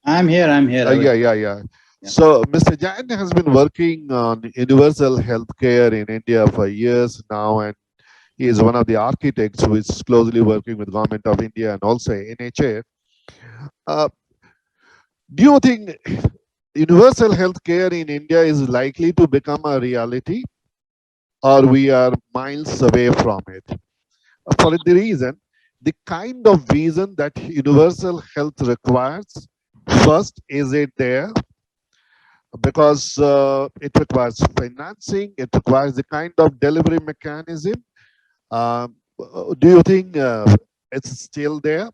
I'm here. I'm here. I was. Yeah. Yeah. So, Mr. Jain has been working on universal healthcare in India for years now, and he is one of the architects who is closely working with Government of India and also NHA. Uh, do you think universal healthcare in India is likely to become a reality, or we are miles away from it? For the reason, the kind of vision that universal health requires, first, is it there? Because it requires financing, it requires the kind of delivery mechanism. Do you think it's still there?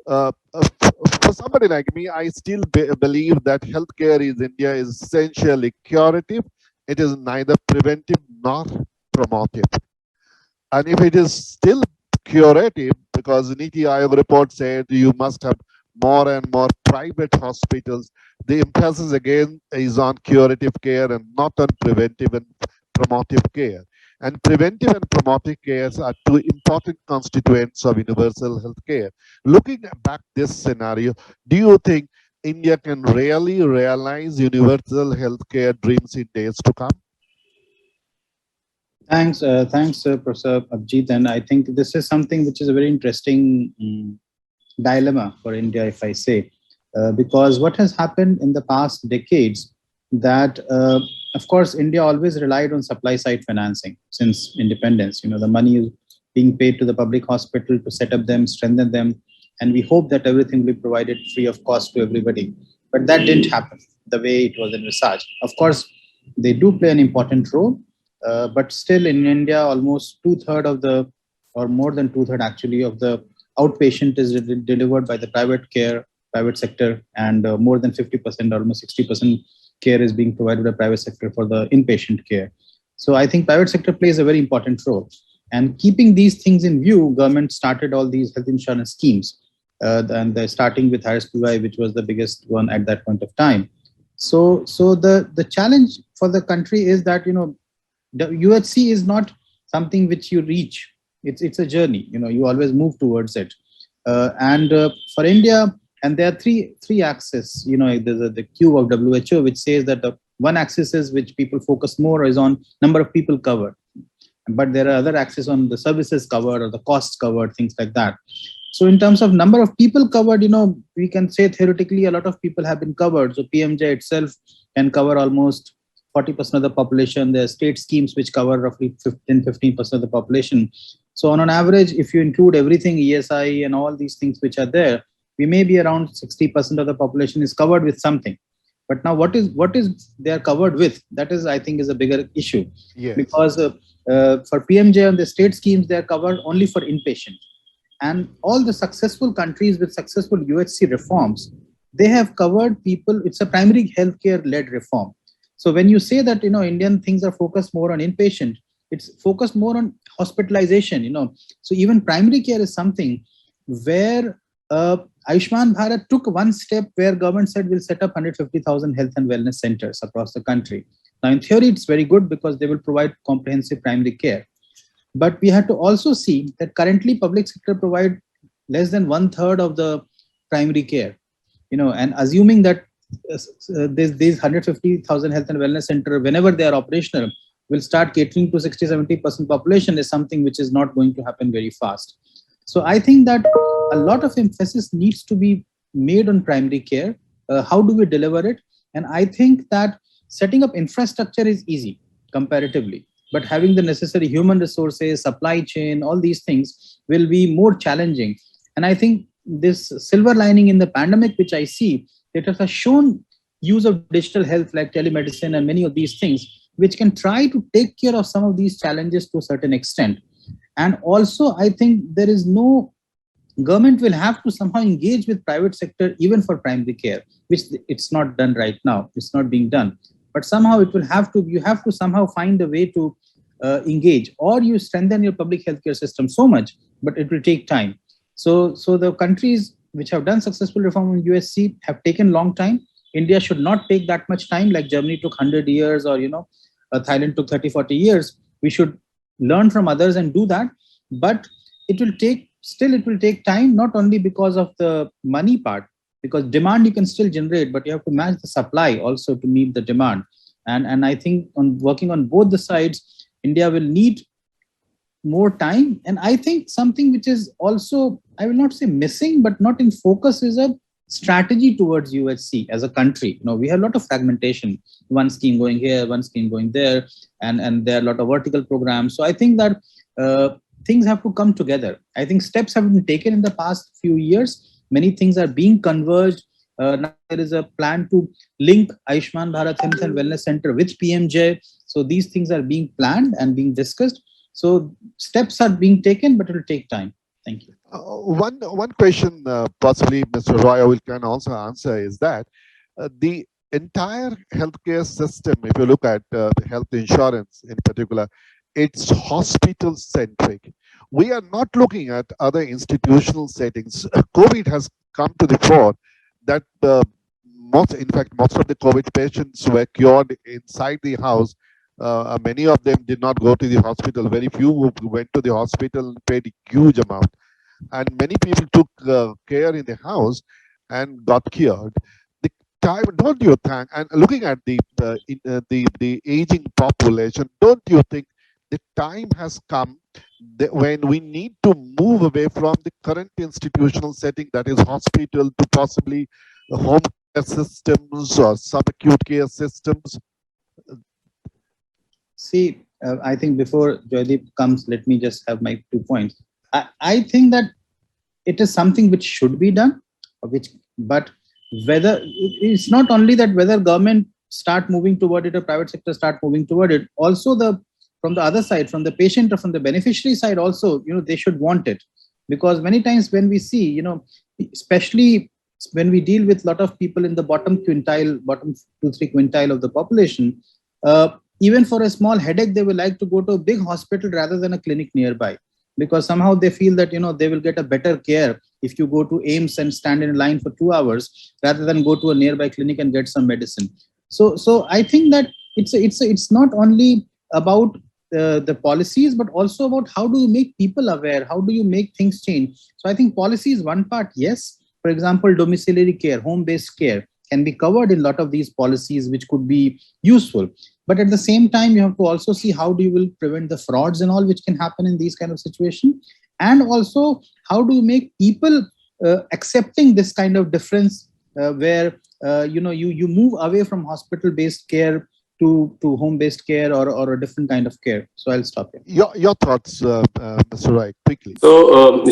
For somebody like me, I still believe that healthcare in India is essentially curative. It is neither preventive nor promotive. And if it is still curative, because Niti Aayog report said you must have more and more private hospitals, the emphasis again is on curative care and not on preventive and promotive care. And preventive and promotive care are two important constituents of universal health care. Looking back this scenario, do you think India can really realize universal health care dreams in days to come? Thanks, Professor Abhijit. And I think this is something which is a very interesting dilemma for India, if I say, because what has happened in the past decades that, of course, India always relied on supply side financing since independence. The money is being paid to the public hospital to set up them, strengthen them, and we hope that everything will be provided free of cost to everybody. But that didn't happen the way it was envisaged. Of course, they do play an important role, but still in India, almost two-thirds of the, or more than two-thirds actually, of the outpatient is delivered by the private sector, and more than 50%, almost 60% care is being provided by private sector for the inpatient care. So I think private sector plays a very important role. And keeping these things in view, government started all these health insurance schemes, and they're starting with Harris PY, which was the biggest one at that point of time. So the challenge for the country is that the UHC is not something which you reach. It's a journey. You always move towards it. And for India, and there are three axes. There's the Q of WHO, which says that the one axis is which people focus more is on number of people covered, but there are other axes on the services covered or the costs covered, things like that. So in terms of number of people covered, we can say theoretically a lot of people have been covered. So PMJ itself can cover almost 40% of the population. There are state schemes which cover roughly 15% of the population. So on an average, if you include everything, ESI and all these things which are there, we may be around 60% of the population is covered with something. But now what is they are covered with? That is, I think, is a bigger issue. Yes. Because for PMJ and the state schemes, they are covered only for inpatient. And all the successful countries with successful UHC reforms, they have covered people. It's a primary healthcare led reform. So when you say that Indian things are focused more on inpatient, it's focused more on hospitalization. So even primary care is something where Ayushman Bharat took one step where government said we'll set up 150,000 health and wellness centers across the country. Now in theory it's very good because they will provide comprehensive primary care. But we have to also see that currently public sector provide less than one third of the primary care. And assuming that these 150,000 health and wellness center, whenever they are operational, will start catering to 60-70% population is something which is not going to happen very fast. So I think that a lot of emphasis needs to be made on primary care. How do we deliver it? And I think that setting up infrastructure is easy comparatively, but having the necessary human resources, supply chain, all these things will be more challenging. And I think this silver lining in the pandemic, which I see, that has shown use of digital health like telemedicine and many of these things, which can try to take care of some of these challenges to a certain extent. And also, I think there is no government will have to somehow engage with private sector even for primary care, which it's not done right now. It's not being done, but somehow it will have to. You have to somehow find a way to engage, or you strengthen your public healthcare system so much, but it will take time. So the countries which have done successful reform in USC have taken long time. India should not take that much time, like Germany took 100 years, or Thailand took 30-40 years. We should learn from others and do that, but it will take time, not only because of the money part, because demand you can still generate, but you have to match the supply also to meet the demand. And I think on working on both the sides, India will need more time. And I think something which is also, I will not say missing, but not in focus, is a strategy towards UHC as a country. We have a lot of fragmentation, one scheme going here, one scheme going there, and there are a lot of vertical programs. So I think that things have to come together. I think steps have been taken in the past few years. Many things are being converged. Now there is a plan to link Ayushman Bharat Health and Wellness Center with PMJ. So these things are being planned and being discussed. So steps are being taken, but it will take time. Thank you. One question, possibly Mr. Roy can also answer, is that the entire healthcare system, if you look at health insurance in particular, it's hospital centric. We are not looking at other institutional settings. COVID has come to the fore that most of the COVID patients were cured inside the house. Many of them did not go to the hospital. Very few went to the hospital and paid a huge amount. And many people took care in the house and got cured. The time, don't you think? And looking at the aging population, don't you think the time has come when we need to move away from the current institutional setting, that is hospital, to possibly home care systems or subacute care systems? See, I think before Joydeep comes, let me just have my 2 points. I think that it is something which should be done, but whether it's not only that whether government start moving toward it or private sector start moving toward it, also from the other side, from the patient or from the beneficiary side also, they should want it. Because many times when we see, especially when we deal with a lot of people in the bottom 2-3 quintile of the population, even for a small headache, they will like to go to a big hospital rather than a clinic nearby, because somehow they feel that they will get a better care if you go to AIIMS and stand in line for 2 hours rather than go to a nearby clinic and get some medicine. So I think that it's not only about the policies, but also about how do you make people aware, how do you make things change. So I think policy is one part. Yes, for example, domiciliary care, home-based care can be covered in a lot of these policies, which could be useful. But at the same time, you have to also see how do you will prevent the frauds and all which can happen in these kind of situations. And also, how do you make people accepting this kind of difference where, you move away from hospital-based care to home-based care or a different kind of care. So I'll stop here. Your thoughts, Mr. Roy, quickly. So,